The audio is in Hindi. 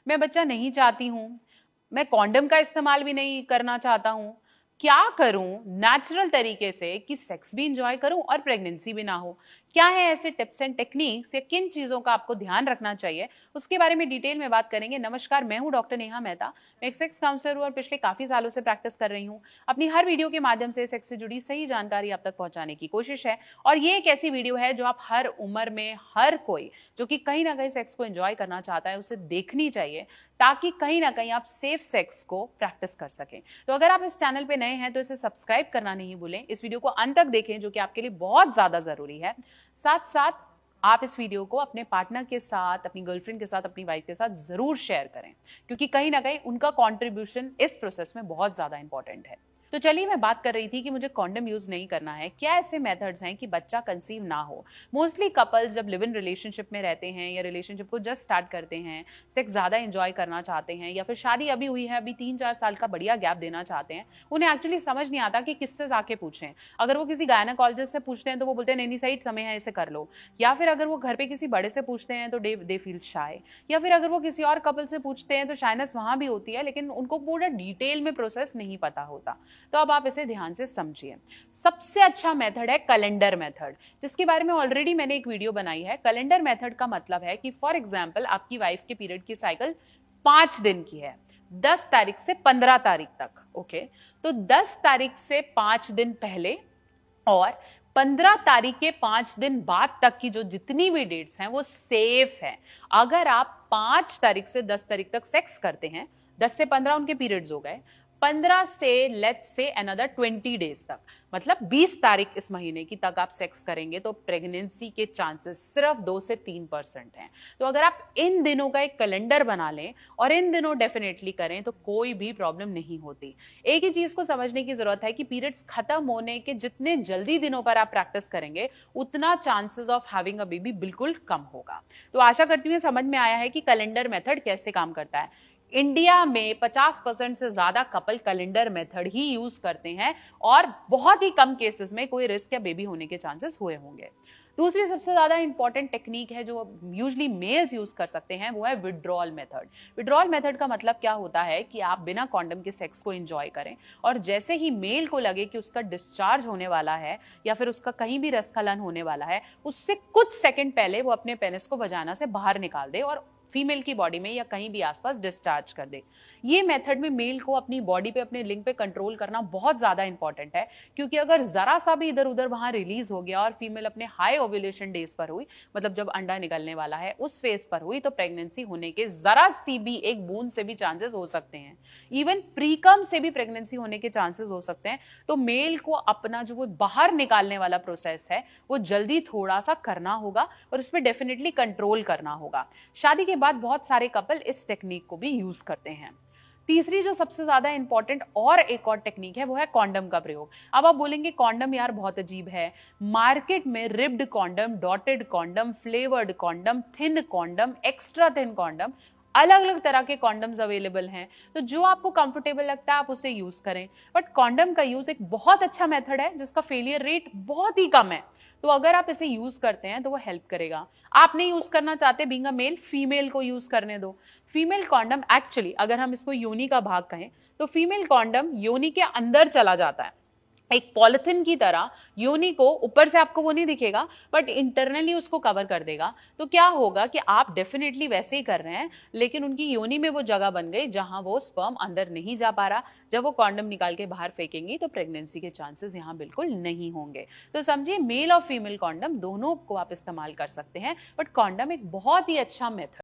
मैं बच्चा नहीं चाहती हूँ, मैं कॉन्डम का इस्तेमाल भी नहीं करना चाहता हूँ, क्या करूं नेचुरल तरीके से कि सेक्स भी इंजॉय करूं और प्रेगनेंसी भी ना हो? क्या है ऐसे टिप्स एंड टेक्निक्स या किन चीजों का आपको ध्यान रखना चाहिए, उसके बारे में डिटेल में बात करेंगे। नमस्कार, मैं हूं डॉक्टर नेहा मेहता। मैं एक सेक्स काउंसलर हूं और पिछले काफी सालों से प्रैक्टिस कर रही हूं। अपनी हर वीडियो के माध्यम से सेक्स से जुड़ी सही जानकारी आप तक पहुंचाने की कोशिश है। और ये एक ऐसी वीडियो है जो आप हर उम्र में हर कोई जो कि कहीं ना कहीं सेक्स को एंजॉय करना चाहता है उसे देखनी चाहिए, ताकि कहीं ना कहीं आप सेफ सेक्स को प्रैक्टिस कर सकें। तो अगर आप इस चैनल पे नए हैं तो इसे सब्सक्राइब करना नहीं भूलें, इस वीडियो को अंत तक देखें जो कि आपके लिए बहुत ज्यादा जरूरी है। साथ साथ आप इस वीडियो को अपने पार्टनर के साथ, अपनी गर्लफ्रेंड के साथ, अपनी वाइफ के साथ जरूर शेयर करें, क्योंकि कहीं ना कहीं उनका कंट्रीब्यूशन इस प्रोसेस में बहुत ज्यादा इंपॉर्टेंट है। तो चलिए, मैं बात कर रही थी कि मुझे कॉन्डम यूज नहीं करना है, क्या ऐसे मेथड्स हैं कि बच्चा कंसीव ना हो। मोस्टली कपल्स जब लिव इन रिलेशनशिप में रहते हैं या रिलेशनशिप को जस्ट स्टार्ट करते हैं, सेक्स ज्यादा एंजॉय करना चाहते हैं, या फिर शादी अभी हुई है, अभी 3-4 साल का बढ़िया गैप देना चाहते हैं, उन्हें एक्चुअली समझ नहीं आता कि किससे जाके पूछें। अगर वो किसी गायनेकोलॉजिस्ट से पूछते हैं तो वो बोलते हैं नहीं सही समय है, इसे कर लो। या फिर अगर वो घर पे किसी बड़े से पूछते हैं तो दे फील शाय। या फिर अगर वो किसी और कपल से पूछते हैं तो शायनेस वहां भी होती है, लेकिन उनको पूरा डिटेल में प्रोसेस नहीं पता होता। तो अब आप इसे ध्यान से समझिए। सबसे अच्छा मेथड है कैलेंडर मेथड, जिसके बारे में ऑलरेडी मैंने एक वीडियो बनाई है। कैलेंडर मेथड का मतलब है कि फॉर एग्जांपल आपकी वाइफ के पीरियड की साइकिल 5 दिन की है, 10 तारीख से 15 तारीख तक। ओके, तो 10 तारीख से 5 दिन पहले और 15 तारीख के 5 दिन बाद तक की जो जितनी भी डेट्स हैं वो सेफ है। अगर आप 5 तारीख से 10 तारीख तक सेक्स करते हैं, 10 से 15 उनके पीरियड्स हो गए, 15 से लेट्स से अनदर 20 डेज तक, मतलब 20 तारीख इस महीने की तक आप सेक्स करेंगे तो प्रेगनेंसी के चांसेस सिर्फ 2 से 3% हैं। तो अगर आप इन दिनों का एक कैलेंडर बना लें और इन दिनों डेफिनेटली करें तो कोई भी प्रॉब्लम नहीं होती। एक ही चीज को समझने की जरूरत है कि पीरियड्स खत्म होने के जितने जल्दी दिनों पर आप प्रैक्टिस करेंगे उतना chances of having a baby बिल्कुल कम होगा। तो आशा करती हूँ समझ में आया है कि कैलेंडर मेथड कैसे काम करता है। इंडिया में 50% से ज्यादा कपल कैलेंडर मेथड ही यूज करते हैं और बहुत ही कम केसेस में कोई रिस्क या बेबी होने के चांसेस हुए होंगे। दूसरी सबसे ज्यादा इंपॉर्टेंट टेक्निक है जो यूजली मेल्स यूज कर सकते हैं, वो है विड्रॉल मेथड। विड्रॉल मेथड का मतलब क्या होता है कि आप बिना कॉन्डम के सेक्स को एंजॉय करें और जैसे ही मेल को लगे कि उसका डिस्चार्ज होने वाला है या फिर उसका कहीं भी रसखलन होने वाला है, उससे कुछ सेकंड पहले वो अपने पेनिस को वजाना से बाहर निकाल दे और फीमेल की बॉडी में या कहीं भी आसपास डिस्चार्ज कर दे। ये मेथड में मेल को अपनी बॉडी पे, अपने लिंग पे कंट्रोल करना बहुत ज्यादा इंपॉर्टेंट है, क्योंकि अगर जरा सा भी इधर उधर वहां रिलीज हो गया और फीमेल अपने हाई ओव्यूलेशन डेज पर हुई, मतलब जब अंडा निकलने वाला है उस फेज पर हुई, तो प्रेगनेंसी होने के जरा सी भी एक बूंद से भी चांसेस हो सकते हैं। इवन प्रीकम से भी प्रेगनेंसी होने के चांसेस हो सकते हैं। तो मेल को अपना जो वो बाहर निकालने वाला प्रोसेस है वो जल्दी थोड़ा सा करना होगा और उस पर डेफिनेटली कंट्रोल करना होगा। शादी के बाद बहुत सारे कपल इस टेक्निक को भी यूज करते हैं। तीसरी जो सबसे ज्यादा इंपॉर्टेंट और एक और टेक्निक है वो है कॉन्डम का प्रयोग। अब आप बोलेंगे कॉन्डम यार बहुत अजीब है, मार्केट में ribbed condom, dotted condom, flavoured condom, thin condom, extra thin condom, अलग अलग तरह के कॉन्डम्स अवेलेबल हैं। तो जो आपको कंफर्टेबल लगता है आप उसे यूज करें। बट कॉन्डम का यूज एक बहुत अच्छा मेथड है जिसका फेलियर रेट बहुत ही कम है। तो अगर आप इसे यूज करते हैं तो वो हेल्प करेगा। आप नहीं यूज करना चाहते बीइंग अ मेल, फीमेल को यूज करने दो। फीमेल कॉन्डम एक्चुअली अगर हम इसको योनि का भाग कहें तो फीमेल कॉन्डम योनि के अंदर चला जाता है, एक पॉलिथिन की तरह। योनि को ऊपर से आपको वो नहीं दिखेगा बट इंटरनली उसको कवर कर देगा। तो क्या होगा कि आप डेफिनेटली वैसे ही कर रहे हैं, लेकिन उनकी योनि में वो जगह बन गई जहां वो स्पर्म अंदर नहीं जा पा रहा। जब वो कॉन्डम निकाल के बाहर फेंकेंगी तो प्रेगनेंसी के चांसेस यहाँ बिल्कुल नहीं होंगे। तो समझिए, मेल और फीमेल कॉन्डम दोनों को आप इस्तेमाल कर सकते हैं, बट कॉन्डम एक बहुत ही अच्छा मेथड